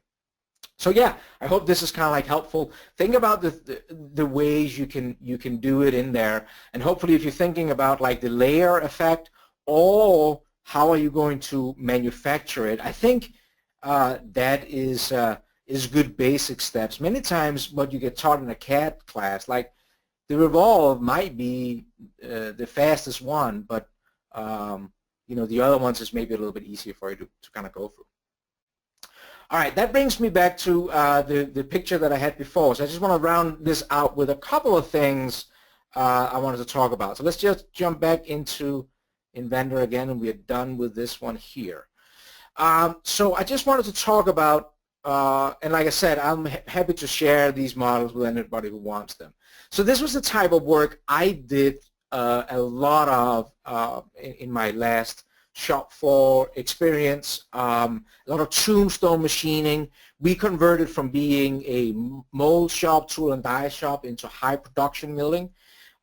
So yeah, I hope this is kind of like helpful. Think about the ways you can do it in there, and hopefully if you're thinking about like the layer effect, or how are you going to manufacture it, I think that is good basic steps. Many times what you get taught in a CAD class, like the revolve might be the fastest one, but you know, the other ones is maybe a little bit easier for you to kind of go through. All right, that brings me back to the picture that I had before. So I just want to round this out with a couple of things I wanted to talk about. So let's just jump back into Inventor again, and we're done with this one here. So I just wanted to talk about, and like I said, I'm happy to share these models with anybody who wants them. So this was the type of work I did a lot of in my last shop floor experience, a lot of tombstone machining. We converted from being a mold shop, tool and die shop into high production milling,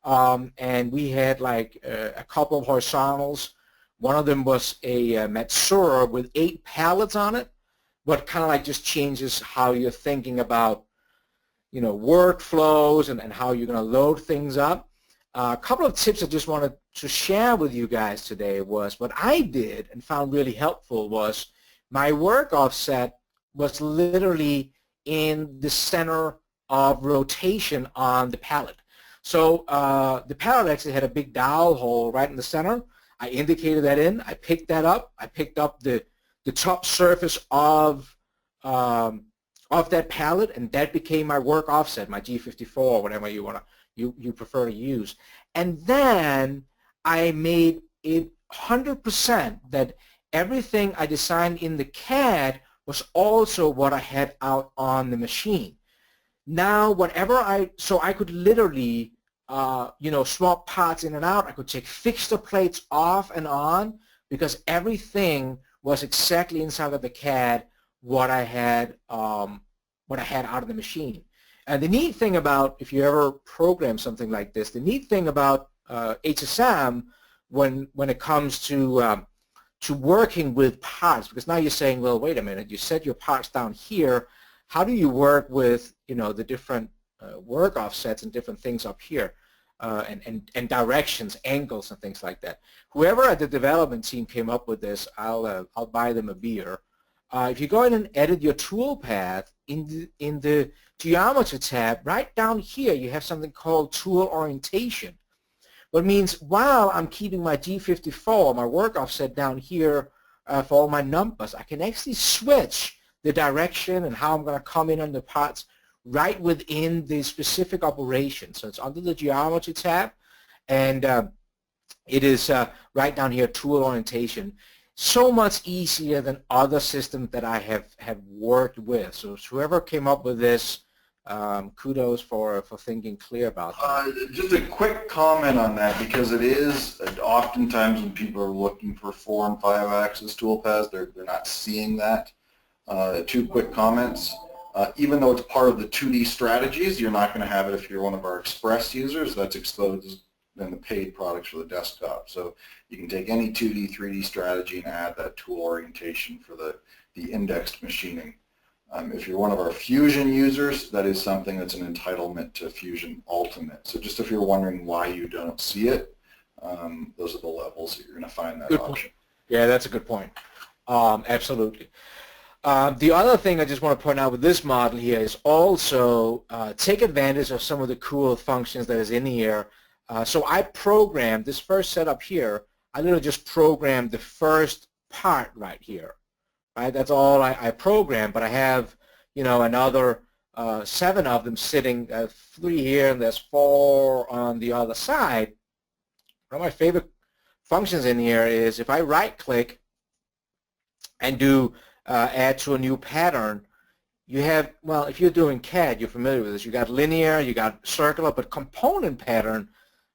and we had like a couple of horizontals. One of them was a Matsura with 8 pallets on it, but kind of like just changes how you're thinking about, you know, workflows and how you're going to load things up. A couple of tips I just wanted to share with you guys today was what I did and found really helpful was my work offset was literally in the center of rotation on the pallet. So the pallet actually had a big dowel hole right in the center. I indicated that in. I picked that up. I picked up the top surface of that pallet, and that became my work offset, my G54, or whatever you prefer to use. And then I made it 100% that everything I designed in the CAD was also what I had out on the machine. Now, so I could literally, you know, swap parts in and out. I could take fixture plates off and on, because everything was exactly inside of the CAD what I had out of the machine. And the neat thing about, if you ever program something like this, the neat thing about HSM when it comes to working with parts, because now you're saying, well, wait a minute, you set your parts down here. How do you work with, you know, the different work offsets and different things up here, and directions, angles, and things like that? Whoever at the development team came up with this, I'll buy them a beer. If you go in and edit your tool path in the geometry tab, right down here you have something called tool orientation. What means while I'm keeping my G54, my work offset down here for all my numbers, I can actually switch the direction and how I'm going to come in on the parts right within the specific operation. So it's under the geometry tab, and it is right down here, tool orientation. So much easier than other systems that I have worked with. So whoever came up with this, kudos for thinking clear about that.
Just a quick comment on that, because it is oftentimes when people are looking for 4- and 5-axis toolpaths, they're not seeing that. 2 quick comments. Even though it's part of the 2D strategies, you're not going to have it if you're one of our Express users. That's exposed in the paid products for the desktop. So you can take any 2D, 3D strategy and add that tool orientation for the indexed machining. If you're one of our Fusion users, that is something that's an entitlement to Fusion Ultimate. So just if you're wondering why you don't see it, those are the levels that you're going to find that
Good
option.
point. Yeah, that's a good point. Absolutely. The other thing I just want to point out with this model here is also take advantage of some of the cool functions that is in here. So I programmed this first setup here. I literally just programmed the first part right here. Right? That's all I programmed, but I have, you know, another 7 of them sitting, 3 here, and there's 4 on the other side. One of my favorite functions in here is if I right-click and do add to a new pattern, you have, well, if you're doing CAD, you're familiar with this. You got linear, you got circular, but component pattern,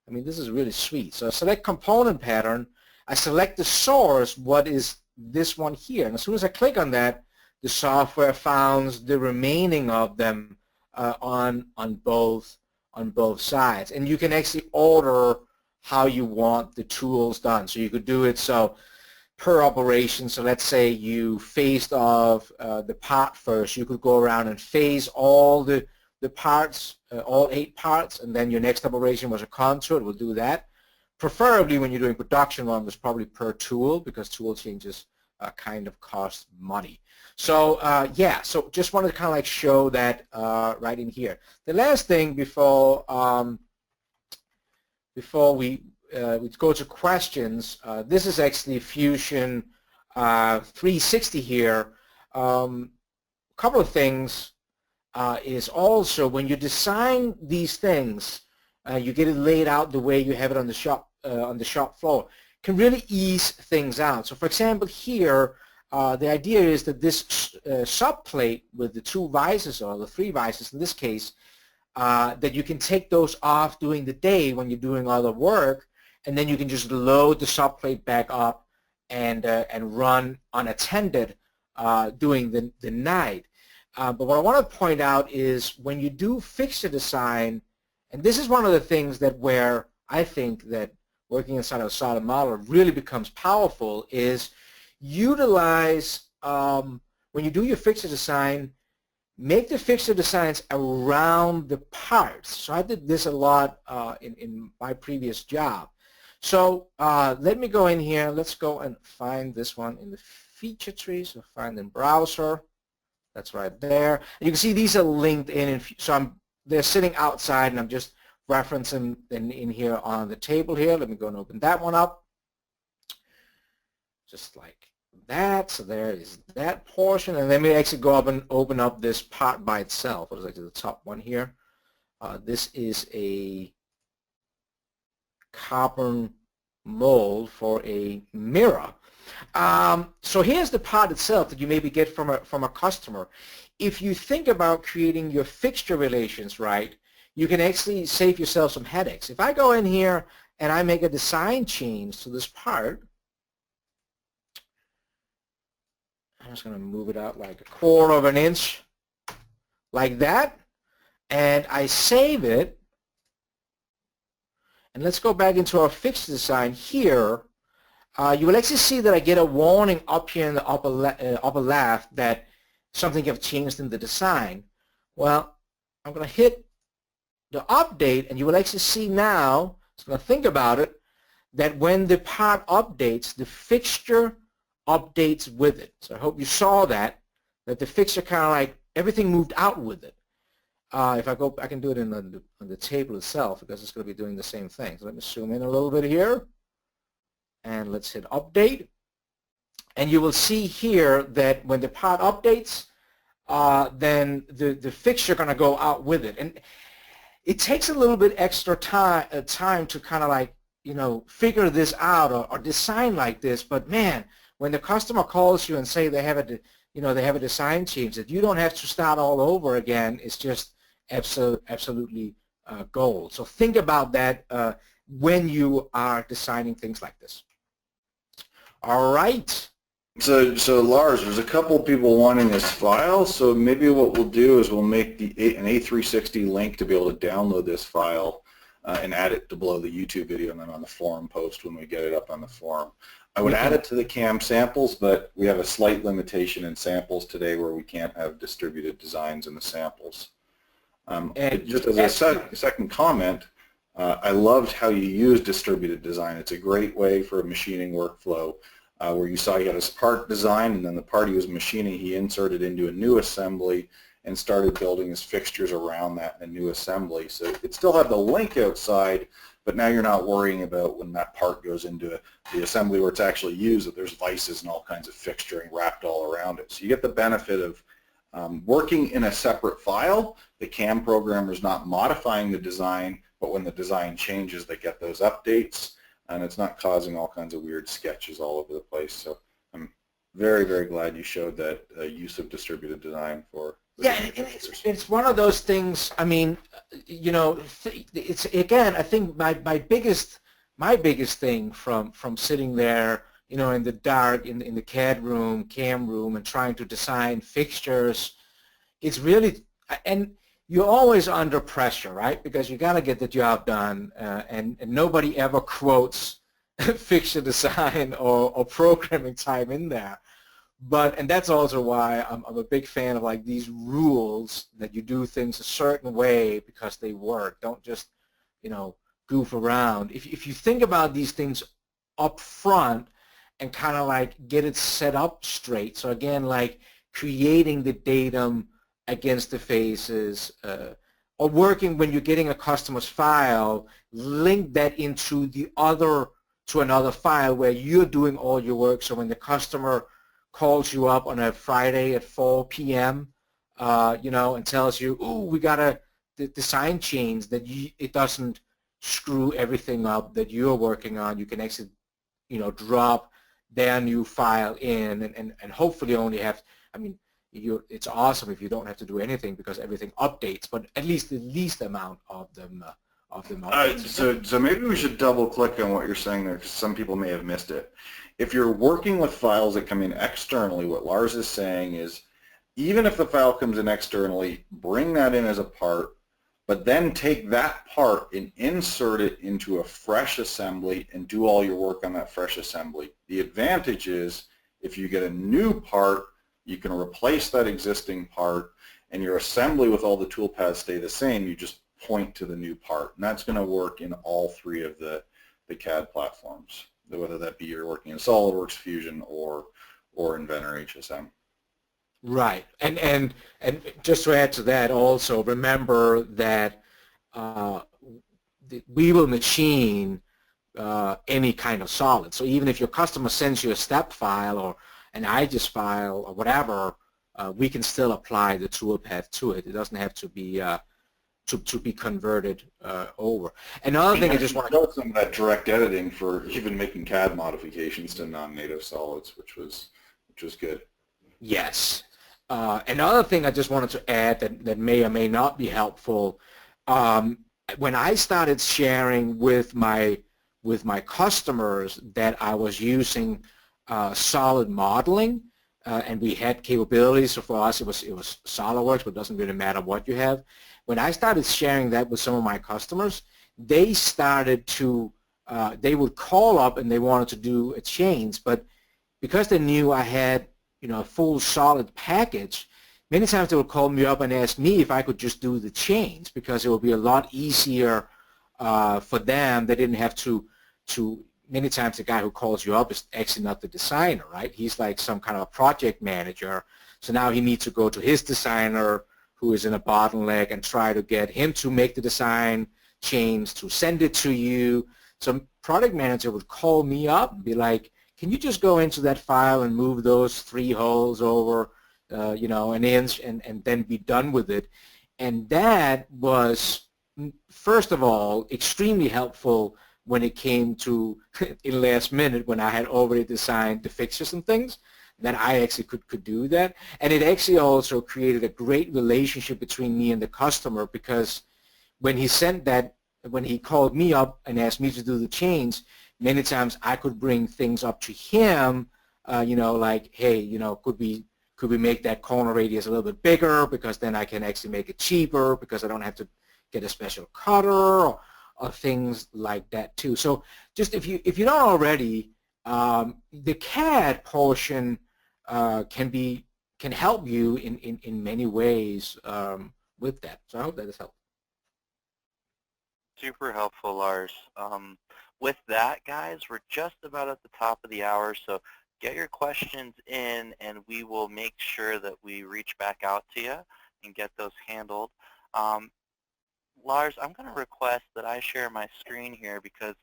I mean, this is really sweet. So I select component pattern, I select the source, what is this one here, and as soon as I click on that, the software founds the remaining of them on both sides, and you can actually order how you want the tools done. So you could do it so per operation. So let's say you phased off the part first. You could go around and phase all the parts, all 8 parts, and then your next operation was a contour. It will do that. Preferably when you're doing production run, it's probably per tool, because tool changes kind of cost money. So yeah, so just wanted to kind of like show that right in here. The last thing before we go to questions, this is actually Fusion 360 here. Couple of things is also when you design these things, you get it laid out the way you have it on the shop floor, can really ease things out. So for example here, the idea is that this subplate with the 2 vices, or the 3 vices in this case, that you can take those off during the day when you're doing other work, and then you can just load the subplate back up and run unattended during the night. But what I want to point out is when you do fixture design, and this is one of the things that where I think that working inside of a solid model really becomes powerful, is utilize, when you do your fixture design, make the fixture designs around the parts. So I did this a lot in my previous job. So let me go in here. Let's go and find this one in the feature tree. So find in browser. That's right there. And you can see these are linked in. So they're sitting outside, and I'm just referencing in here on the table here. Let me go and open that one up. Just like that. So there is that portion, and then we actually go up and open up this part by itself. What is actually the top one here? This is a carbon mold for a mirror. So here's the part itself that you maybe get from a customer. If you think about creating your fixture relations right, you can actually save yourself some headaches. If I go in here and I make a design change to this part, I'm just going to move it out like 1/4 of an inch, like that, and I save it. And let's go back into our fixture design here. You will actually see that I get a warning up here in the upper left that something have changed in the design. Well, I'm going to hit the update, and you will actually see now, so I'm going to think about it, that when the part updates, the fixture updates with it. So I hope you saw that the fixture kind of like everything moved out with it. If I go, I can do it on the table itself, because it's going to be doing the same thing. So let me zoom in a little bit here, and let's hit update. And you will see here that when the part updates, then the fixture going to go out with it. And it takes a little bit extra time to kind of like, you know, figure this out or design like this. But man, when the customer calls you and say they have a design change, that you don't have to start all over again, it's just absolutely gold. So think about that when you are designing things like this. All right.
So Lars, there's a couple people wanting this file, so maybe what we'll do is we'll make an A360 link to be able to download this file and add it to below the YouTube video and then on the forum post when we get it up on the forum. I would add it to the CAM samples, but we have a slight limitation in samples today where we can't have distributed designs in the samples. Just as a second comment, I loved how you use distributed design. It's a great way for a machining workflow where you saw he had his part design, and then the part he was machining he inserted into a new assembly and started building his fixtures around that in a new assembly. So it still had the link outside, but now you're not worrying about when that part goes into the assembly where it's actually used that there's vices and all kinds of fixturing wrapped all around it. So you get the benefit of working in a separate file. The CAM programmer is not modifying the design, but when the design changes, they get those updates, and it's not causing all kinds of weird sketches all over the place. So I'm very, very glad you showed that use of distributed design for
it's one of those things. I mean, you know, it's again, I think my biggest thing from sitting there, you know, in the dark in the CAD room, CAM room, and trying to design fixtures, it's really, and you're always under pressure, right? Because you got to get the job done, and nobody ever quotes fixture design or programming time in there. And that's also why I'm a big fan of like these rules that you do things a certain way because they work. Don't just, goof around. If you think about these things up front and kind of like get it set up straight. So again, like creating the datum against the faces, or working when you're getting a customer's file, link that into to another file where you're doing all your work. So when the customer calls you up on a Friday at 4 p.m., and tells you, "Ooh, we got the design change," that it doesn't screw everything up that you're working on. You can actually, drop their new file in, and hopefully only have. I mean, it's awesome if you don't have to do anything because everything updates, but at least the least amount of them updates.
So maybe we should double click on what you're saying there because some people may have missed it. If you're working with files that come in externally, what Lars is saying is even if the file comes in externally, bring that in as a part, but then take that part and insert it into a fresh assembly and do all your work on that fresh assembly. The advantage is if you get a new part, you can replace that existing part and your assembly with all the toolpaths stay the same. You just point to the new part, and that's going to work in all three of the CAD platforms, whether that be you're working in SolidWorks, Fusion, or Inventor HSM.
Right, and just to add to that also, remember that we will machine any kind of solid. So even if your customer sends you a step file or an IGES file or whatever, we can still apply the toolpath to it. It doesn't have to be to be converted over. Another thing I just want to
note some of that direct editing for even making CAD modifications to non-native solids, which was good.
Yes. Another thing I just wanted to add that may or may not be helpful, when I started sharing with my customers that I was using solid modeling, and we had capabilities. So for us, it was SolidWorks, but it doesn't really matter what you have. When I started sharing that with some of my customers, they started to they would call up and they wanted to do a change, but because they knew I had a full solid package, many times they would call me up and ask me if I could just do the change because it would be a lot easier for them. They didn't have to many times the guy who calls you up is actually not the designer, right? He's like some kind of a project manager. So now he needs to go to his designer who is in a bottleneck and try to get him to make the design change to send it to you. So product manager would call me up and be like, can you just go into that file and move those 3 holes over, an inch and then be done with it? And that was, first of all, extremely helpful when it came to in last minute when I had already designed the fixtures and things, that I actually could do that. And it actually also created a great relationship between me and the customer because when he sent that, when he called me up and asked me to do the change, many times I could bring things up to him, like, hey, could we make that corner radius a little bit bigger because then I can actually make it cheaper because I don't have to get a special cutter or things like that too. So just if you don't already, the CAD portion can help you in many ways with that. So I hope that is helpful.
Super helpful, Lars. With that, guys, we're just about at the top of the hour, so get your questions in, and we will make sure that we reach back out to you and get those handled. Lars, I'm going to request that I share my screen here because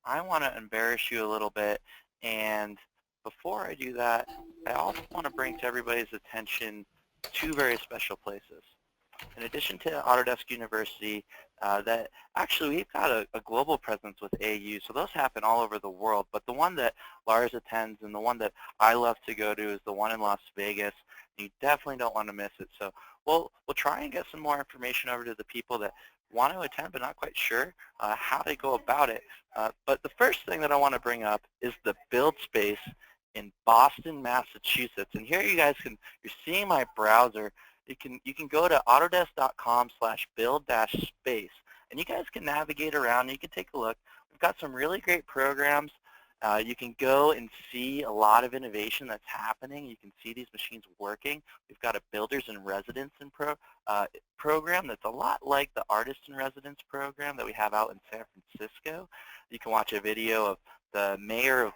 I want to embarrass you a little bit, and before I do that, I also want to bring to everybody's attention 2 very special places. In addition to Autodesk University, that actually we've got a global presence with AU, so those happen all over the world, but the one that Lars attends and the one that I love to go to is the one in Las Vegas. You definitely don't want to miss it. So we'll try and get some more information over to the people that want to attend but not quite sure how to go about it. But the first thing that I want to bring up is the build space in Boston, Massachusetts. And here you guys you're seeing my browser. You can go to autodesk.com/build-space, and you guys can navigate around and you can take a look. We've got some really great programs You can go and see a lot of innovation that's happening. You can see these machines working. We've got a Builders in Residence program that's a lot like the Artist in Residence program that we have out in San Francisco. You can watch a video of the mayor of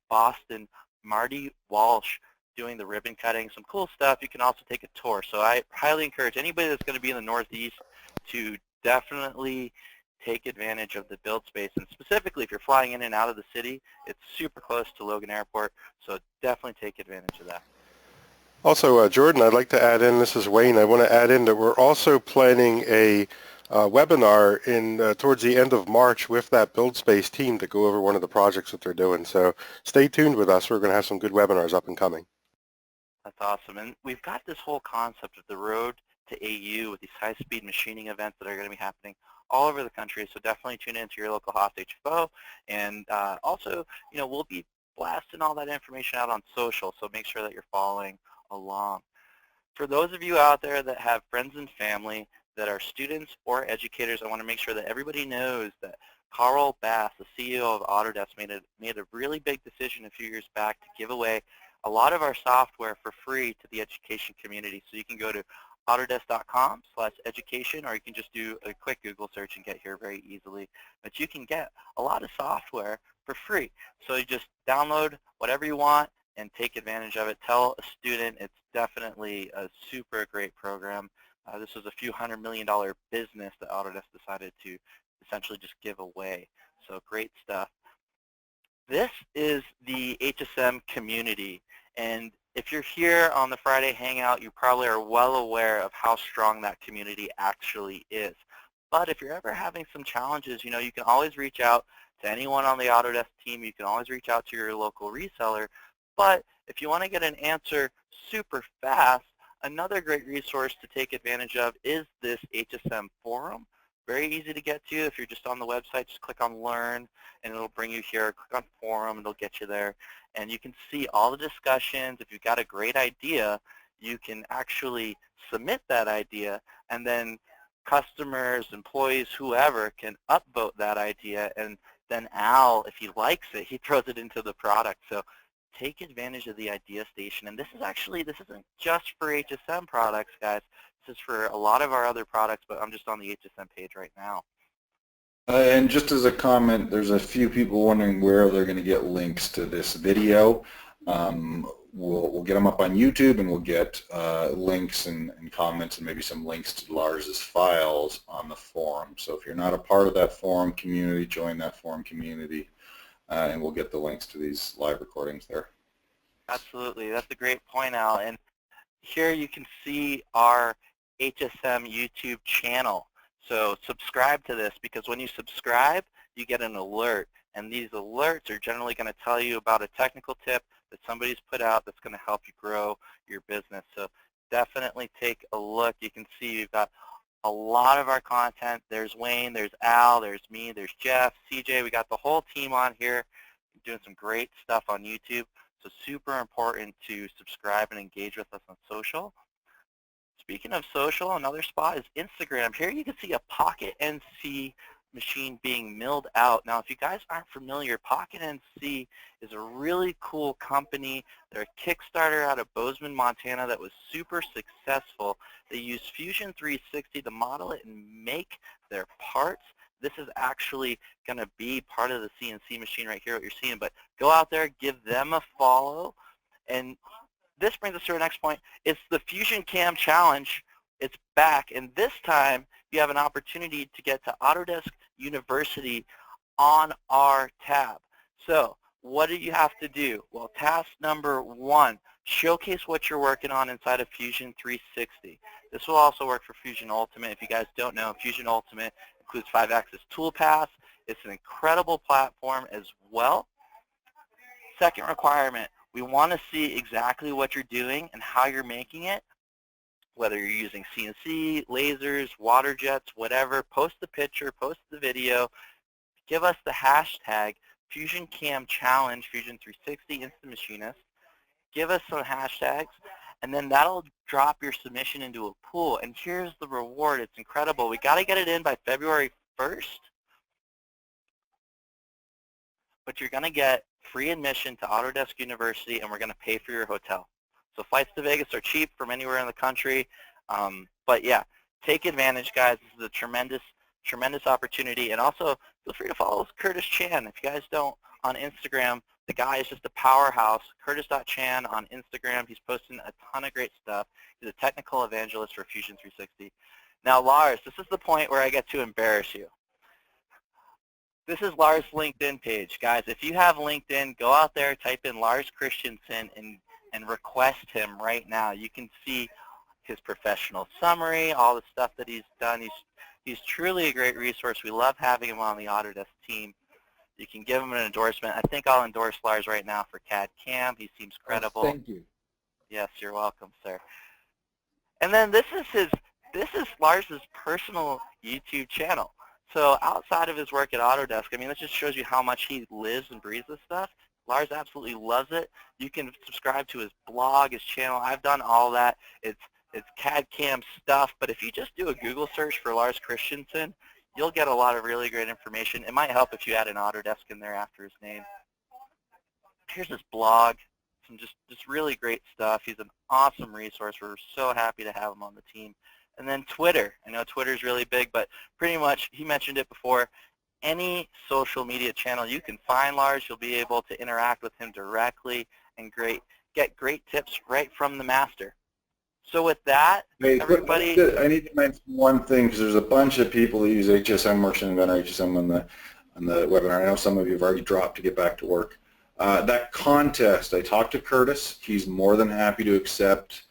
Boston, Marty Walsh, doing the ribbon cutting, some cool stuff. You can also take a tour. So I highly encourage anybody that's going to be in the Northeast to definitely take advantage of the build space. And specifically, if you're flying in and out of the city, it's super close to Logan Airport, so definitely take advantage of that.
Also, Jordan, I'd like to add in, this is Wayne, I want to add in that we're also planning a webinar towards the end of March with that Build Space team to go over one of the projects that they're doing. So stay tuned with us. We're going to have some good webinars up and coming.
That's awesome. And we've got this whole concept of the road to AU with these high-speed machining events that are going to be happening all over the country. So definitely tune in to your local Haas HFO. And also, we'll be blasting all that information out on social, so make sure that you're following along. For those of you out there that have friends and family that are students or educators, I want to make sure that everybody knows that Carl Bass, the CEO of Autodesk, made a really big decision a few years back to give away a lot of our software for free to the education community. So you can go to autodesk.com/education, or you can just do a quick Google search and get here very easily. But you can get a lot of software for free. So you just download whatever you want and take advantage of it. Tell a student. It's definitely a super great program. This was a few $100 million business that Autodesk decided to essentially just give away. So great stuff. This is the HSM community, and if you're here on the Friday Hangout, you probably are well aware of how strong that community actually is. But if you're ever having some challenges, you can always reach out to anyone on the Autodesk team. You can always reach out to your local reseller. But if you want to get an answer super fast, another great resource to take advantage of is this HSM Forum. Very easy to get to. If you're just on the website, just click on Learn, and it'll bring you here. Click on Forum, and it'll get you there. And you can see all the discussions. If you've got a great idea, you can actually submit that idea, and then customers, employees, whoever can upvote that idea, and then Al, if he likes it, he throws it into the product. So take advantage of the idea station. And this isn't just for HSM products, guys. This is for a lot of our other products, but I'm just on the HSM page right now.
And just as a comment, there's a few people wondering where they're going to get links to this video. We'll get them up on YouTube, and we'll get links and comments and maybe some links to Lars's files on the forum. So if you're not a part of that forum community, join that forum community, and we'll get the links to these live recordings there.
Absolutely. That's a great point, Al. And here you can see our HSM YouTube channel. So subscribe to this, because when you subscribe, you get an alert. And these alerts are generally going to tell you about a technical tip that somebody's put out that's going to help you grow your business. So definitely take a look. You can see we've got a lot of our content. There's Wayne, there's Al, there's me, there's Jeff, CJ. We got the whole team on here doing some great stuff on YouTube. So super important to subscribe and engage with us on social. Speaking of social, another spot is Instagram. Here you can see a Pocket NC machine being milled out. Now, if you guys aren't familiar, Pocket NC is a really cool company. They're a Kickstarter out of Bozeman, Montana that was super successful. They use Fusion 360 to model it and make their parts. This is actually going to be part of the CNC machine right here, what you're seeing. But go out there, give them a follow. And this brings us to our next point. It's the Fusion Cam Challenge. It's back, and this time you have an opportunity to get to Autodesk University on our tab. So what do you have to do? Well, task number 1, showcase what you're working on inside of Fusion 360. This will also work for Fusion Ultimate. If you guys don't know, Fusion Ultimate includes 5-axis toolpaths. It's an incredible platform as well. Second requirement, we want to see exactly what you're doing and how you're making it, whether you're using CNC, lasers, water jets, whatever. Post the picture, post the video. Give us the hashtag Fusion Cam Challenge, Fusion 360 Instant Machinist. Give us some hashtags, and then that'll drop your submission into a pool. And here's the reward. It's incredible. We got to get it in by February 1st. But you're going to get free admission to Autodesk University, and we're going to pay for your hotel. So flights to Vegas are cheap from anywhere in the country. But yeah, take advantage, guys. This is a tremendous opportunity. And also, feel free to follow Curtis Chan. If you guys don't, on Instagram, the guy is just a powerhouse. Curtis.Chan on Instagram. He's posting a ton of great stuff. He's a technical evangelist for Fusion 360. Now, Lars, this is the point where I get to embarrass you. This is Lars' LinkedIn page. Guys, if you have LinkedIn, go out there, type in Lars Christensen, and request him right now. You can see his professional summary, all the stuff that he's done. He's truly a great resource. We love having him on the Autodesk team. You can give him an endorsement. I think I'll endorse Lars right now for CAD Cam. He seems credible.
Oh, thank you.
Yes, you're welcome, sir. And then this is Lars's personal YouTube channel. So outside of his work at Autodesk, I mean, this just shows you how much he lives and breathes this stuff. Lars absolutely loves it. You can subscribe to his blog, his channel. I've done all that. It's CAD Cam stuff. But if you just do a Google search for Lars Christensen, you'll get a lot of really great information. It might help if you add an Autodesk in there after his name. Here's his blog. Some just really great stuff. He's an awesome resource. We're so happy to have him on the team. And then Twitter. I know Twitter's really big, but pretty much, he mentioned it before, any social media channel you can find Lars, you'll be able to interact with him directly and get great tips right from the master. So with that, everybody...
I need to mention one thing, because there's a bunch of people who use HSM Works and Inventor HSM on the webinar. I know some of you have already dropped to get back to work. That contest, I talked to Curtis. He's more than happy to accept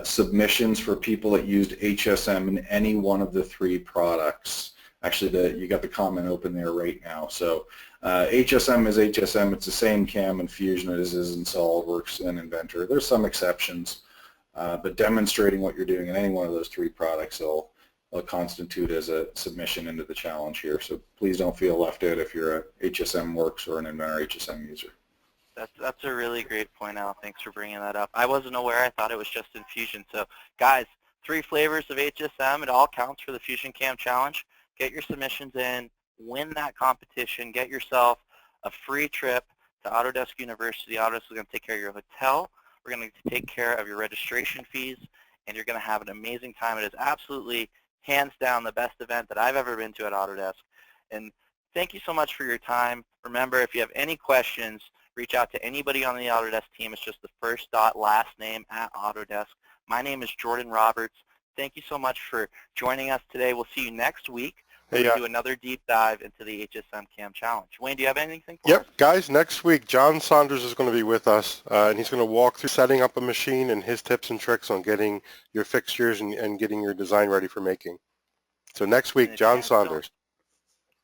submissions for people that used HSM in any one of the 3 products. Actually, you got the comment open there right now. So HSM is HSM. It's the same CAM and Fusion as is in SolidWorks and Inventor. There's some exceptions, but demonstrating what you're doing in any one of those 3 products will constitute as a submission into the challenge here. So please don't feel left out if you're a HSM Works or an Inventor HSM user.
That's a really great point, Al. Thanks for bringing that up. I wasn't aware. I thought it was just in Fusion. So, guys, 3 flavors of HSM. It all counts for the Fusion Cam Challenge. Get your submissions in. Win that competition. Get yourself a free trip to Autodesk University. Autodesk is going to take care of your hotel. We're going to take care of your registration fees, and you're going to have an amazing time. It is absolutely, hands down, the best event that I've ever been to at Autodesk. And thank you so much for your time. Remember, if you have any questions, reach out to anybody on the Autodesk team. It's just the first dot last name at Autodesk. My name is Jordan Roberts. Thank you so much for joining us today. We'll see you next week. We'll do another deep dive into the HSM Cam Challenge. Wayne, do you have anything for us?
Yep, guys, next week, John Saunders is going to be with us, and he's going to walk through setting up a machine and his tips and tricks on getting your fixtures and getting your design ready for making. So next week, John Saunders.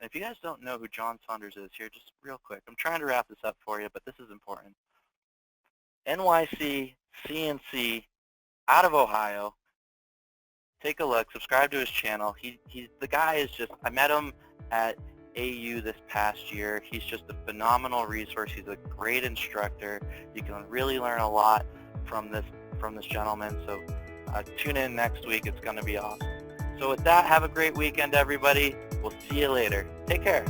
If you guys don't know who John Saunders is, here, just real quick, I'm trying to wrap this up for you, but this is important. NYC CNC out of Ohio. Take a look, subscribe to his channel. The guy is just, I met him at AU this past year. He's just a phenomenal resource. He's a great instructor. You can really learn a lot from this gentleman. So tune in next week. It's going to be awesome. So with that, have a great weekend, everybody. We'll see you later. Take care.